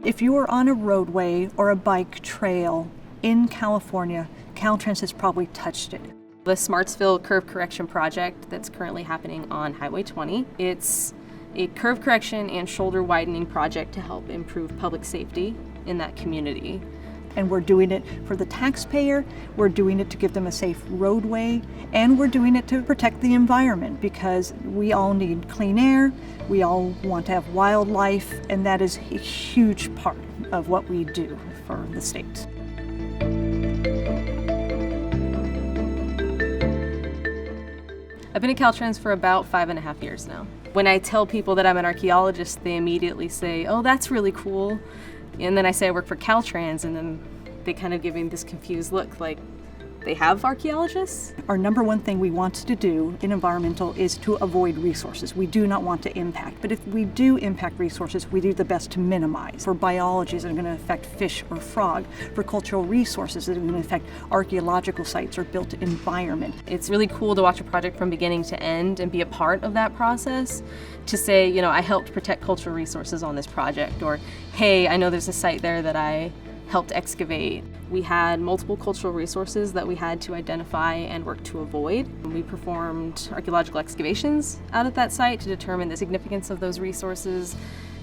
If you are on a roadway or a bike trail in California, Caltrans has probably touched it. The Smartsville Curve Correction Project that's currently happening on Highway 20. It's a curve correction and shoulder widening project to help improve public safety in that community. And we're doing it for the taxpayer, we're doing it to give them a safe roadway, and we're doing it to protect the environment because we all need clean air, we all want to have wildlife, and that is a huge part of what we do for the state. I've been at Caltrans for about 5.5 years now. When I tell people that I'm an archaeologist, they immediately say, "Oh, that's really cool." And then I say I work for Caltrans, and then they kind of give me this confused look like, they have archaeologists? Our number one thing we want to do in environmental is to avoid resources. We do not want to impact, but if we do impact resources, we do the best to minimize. For biologies that are going to affect fish or frog, for cultural resources that are going to affect archaeological sites or built environment. It's really cool to watch a project from beginning to end and be a part of that process. To say, you know, I helped protect cultural resources on this project, or hey, I know there's a site there that I helped excavate. We had multiple cultural resources that we had to identify and work to avoid. We performed archaeological excavations out at that site to determine the significance of those resources,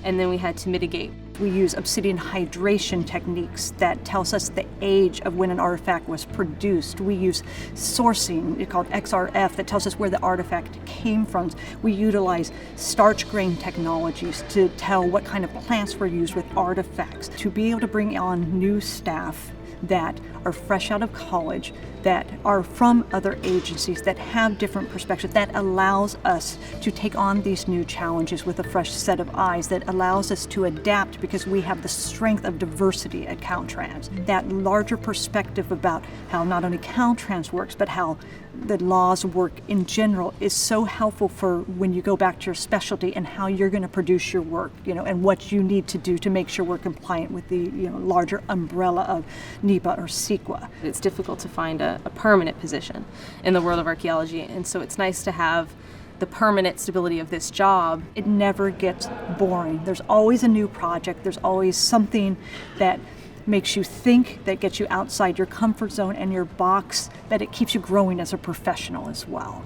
and then we had to mitigate. We use obsidian hydration techniques that tells us the age of when an artifact was produced. We use sourcing, called XRF, that tells us where the artifact came from. We utilize starch grain technologies to tell what kind of plants were used with artifacts. To be able to bring on new staff that are fresh out of college, that are from other agencies, that have different perspectives, that allows us to take on these new challenges with a fresh set of eyes, that allows us to adapt because we have the strength of diversity at Caltrans. That larger perspective about how not only Caltrans works, but how the laws work in general is so helpful for when you go back to your specialty and how you're going to produce your work, and what you need to do to make sure we're compliant with the larger umbrella of NEPA or CEQA. It's difficult to find a permanent position in the world of archaeology, and so it's nice to have the permanent stability of this job. It never gets boring. There's always a new project. There's always something that makes you think, that gets you outside your comfort zone and your box, that it keeps you growing as a professional as well.